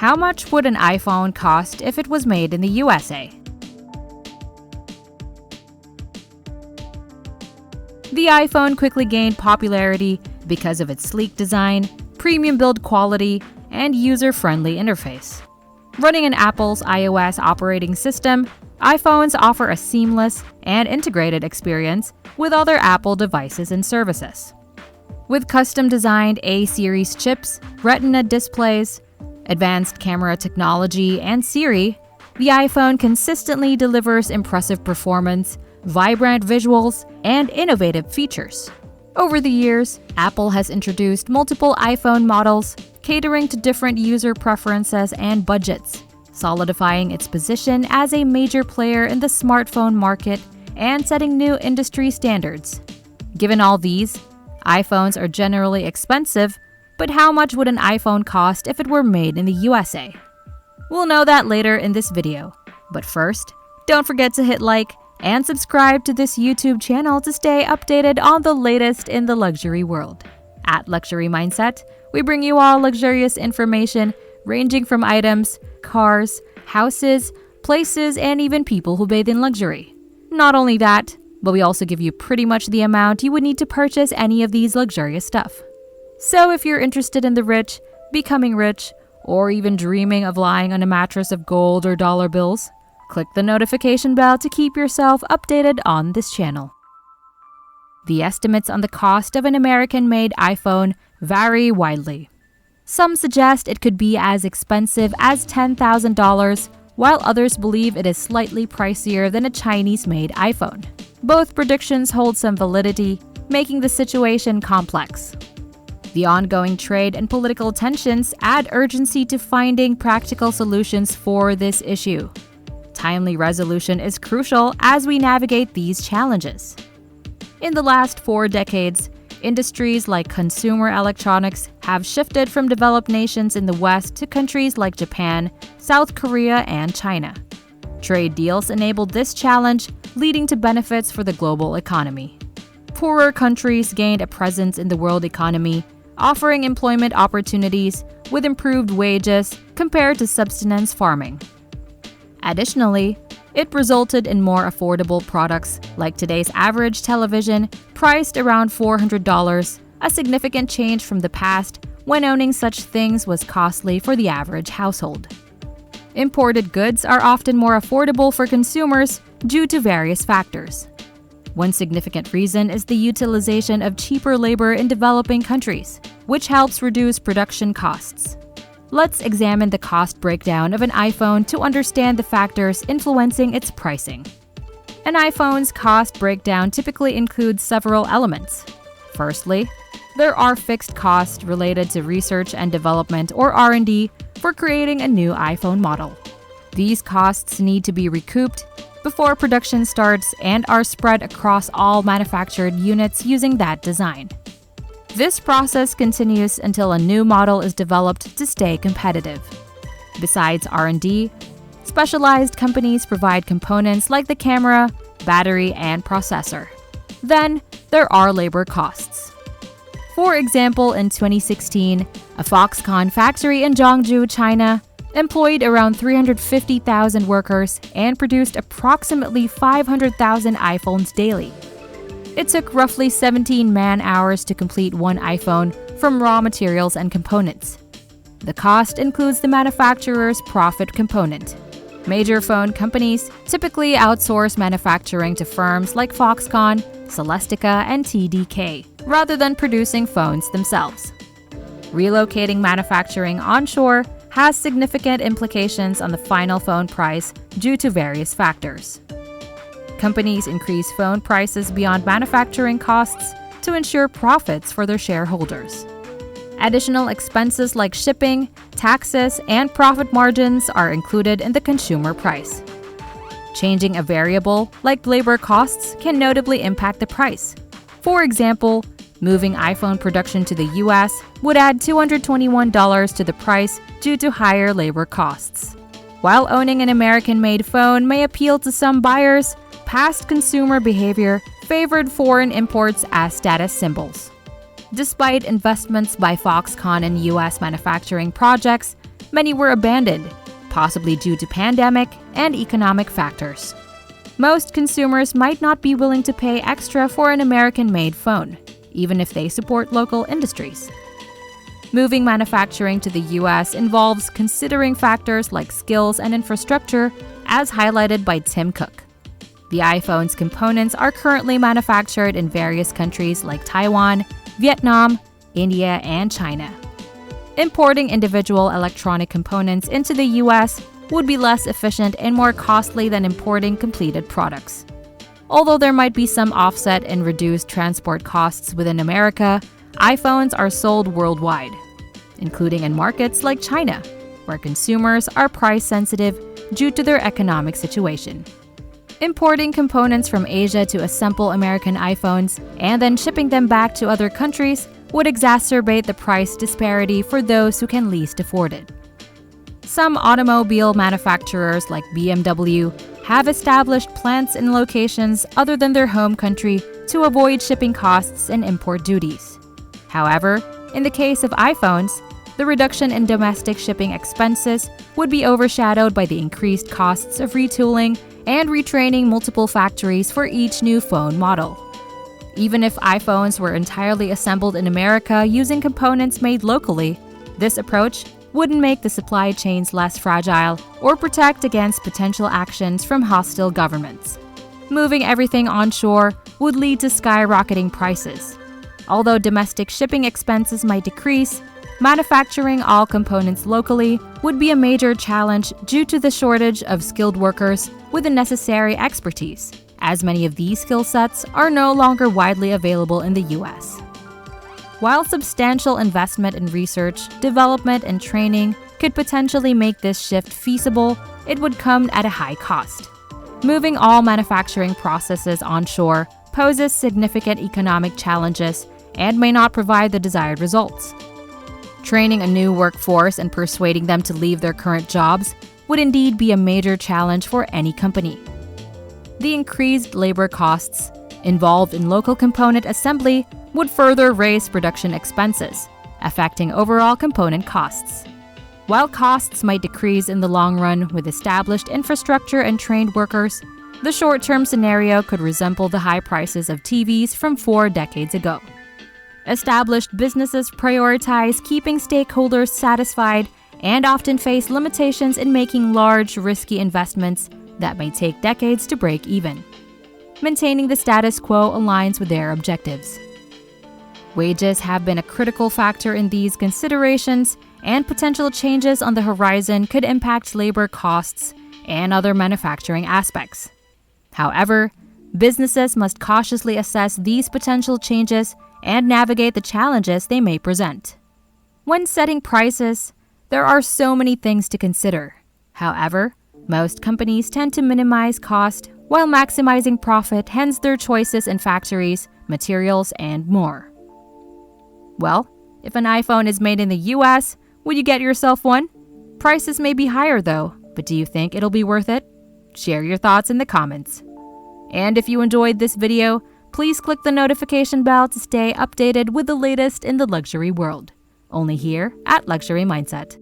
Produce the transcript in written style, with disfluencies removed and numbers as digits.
How much would an iPhone cost if it was made in the USA? The iPhone quickly gained popularity because of its sleek design, premium build quality, and user-friendly interface. Running on Apple's iOS operating system, iPhones offer a seamless and integrated experience with other Apple devices and services. With custom-designed A-series chips, Retina displays, advanced camera technology, and Siri, the iPhone consistently delivers impressive performance, vibrant visuals, and innovative features. Over the years, Apple has introduced multiple iPhone models, catering to different user preferences and budgets, solidifying its position as a major player in the smartphone market and setting new industry standards. Given all these, iPhones are generally expensive, but how much would an iPhone cost if it were made in the USA? We'll know that later in this video. But first, don't forget to hit like and subscribe to this YouTube channel to stay updated on the latest in the luxury world. At Luxury Mindset, we bring you all luxurious information ranging from items, cars, houses, places, and even people who bathe in luxury. Not only that, but we also give you pretty much the amount you would need to purchase any of these luxurious stuff. So if you're interested in the rich, becoming rich, or even dreaming of lying on a mattress of gold or dollar bills, click the notification bell to keep yourself updated on this channel. The estimates on the cost of an American-made iPhone vary widely. Some suggest it could be as expensive as $10,000, while others believe it is slightly pricier than a Chinese-made iPhone. Both predictions hold some validity, making the situation complex. The ongoing trade and political tensions add urgency to finding practical solutions for this issue. Timely resolution is crucial as we navigate these challenges. In the last 4 decades, industries like consumer electronics have shifted from developed nations in the West to countries like Japan, South Korea, and China. Trade deals enabled this challenge, leading to benefits for the global economy. Poorer countries gained a presence in the world economy, offering employment opportunities with improved wages compared to subsistence farming. Additionally, it resulted in more affordable products like today's average television priced around $400, a significant change from the past when owning such things was costly for the average household. Imported goods are often more affordable for consumers due to various factors. One significant reason is the utilization of cheaper labor in developing countries, which helps reduce production costs. Let's examine the cost breakdown of an iPhone to understand the factors influencing its pricing. An iPhone's cost breakdown typically includes several elements. Firstly, there are fixed costs related to research and development or R&D for creating a new iPhone model. These costs need to be recouped before production starts and are spread across all manufactured units using that design. This process continues until a new model is developed to stay competitive. Besides R&D, specialized companies provide components like the camera, battery, and processor. Then, there are labor costs. For example, in 2016, a Foxconn factory in Zhangzhou, China, employed around 350,000 workers and produced approximately 500,000 iPhones daily. It took roughly 17 man-hours to complete one iPhone from raw materials and components. The cost includes the manufacturer's profit component. Major phone companies typically outsource manufacturing to firms like Foxconn, Celestica, and TDK, rather than producing phones themselves. Relocating manufacturing onshore has significant implications on the final phone price due to various factors. Companies increase phone prices beyond manufacturing costs to ensure profits for their shareholders. Additional expenses like shipping, taxes, and profit margins are included in the consumer price. Changing a variable, like labor costs, can notably impact the price. For example, moving iPhone production to the US would add $221 to the price due to higher labor costs. While owning an American-made phone may appeal to some buyers, past consumer behavior favored foreign imports as status symbols. Despite investments by Foxconn in US manufacturing projects, many were abandoned, possibly due to pandemic and economic factors. Most consumers might not be willing to pay extra for an American-made phone, even if they support local industries. Moving manufacturing to the US involves considering factors like skills and infrastructure, as highlighted by Tim Cook. The iPhone's components are currently manufactured in various countries like Taiwan, Vietnam, India, and China. Importing individual electronic components into the US would be less efficient and more costly than importing completed products. Although there might be some offset in reduced transport costs within America, iPhones are sold worldwide, including in markets like China, where consumers are price-sensitive due to their economic situation. Importing components from Asia to assemble American iPhones and then shipping them back to other countries would exacerbate the price disparity for those who can least afford it. Some automobile manufacturers like BMW have established plants in locations other than their home country to avoid shipping costs and import duties. However, in the case of iPhones, the reduction in domestic shipping expenses would be overshadowed by the increased costs of retooling and retraining multiple factories for each new phone model. Even if iPhones were entirely assembled in America using components made locally, this approach wouldn't make the supply chains less fragile or protect against potential actions from hostile governments. Moving everything onshore would lead to skyrocketing prices. Although domestic shipping expenses might decrease, manufacturing all components locally would be a major challenge due to the shortage of skilled workers with the necessary expertise, as many of these skill sets are no longer widely available in the US. While substantial investment in research, development, and training could potentially make this shift feasible, it would come at a high cost. Moving all manufacturing processes onshore poses significant economic challenges and may not provide the desired results. Training a new workforce and persuading them to leave their current jobs would indeed be a major challenge for any company. The increased labor costs involved in local component assembly would further raise production expenses, affecting overall component costs. While costs might decrease in the long run with established infrastructure and trained workers, the short-term scenario could resemble the high prices of TVs from 4 decades ago. Established businesses prioritize keeping stakeholders satisfied and often face limitations in making large, risky investments that may take decades to break even. Maintaining the status quo aligns with their objectives. Wages have been a critical factor in these considerations, and potential changes on the horizon could impact labor costs and other manufacturing aspects. However, businesses must cautiously assess these potential changes and navigate the challenges they may present. When setting prices, there are so many things to consider. However, most companies tend to minimize cost while maximizing profit, hence their choices in factories, materials, and more. Well, if an iPhone is made in the US, would you get yourself one? Prices may be higher though, but do you think it'll be worth it? Share your thoughts in the comments. And if you enjoyed this video, please click the notification bell to stay updated with the latest in the luxury world. Only here at Luxury Mindset.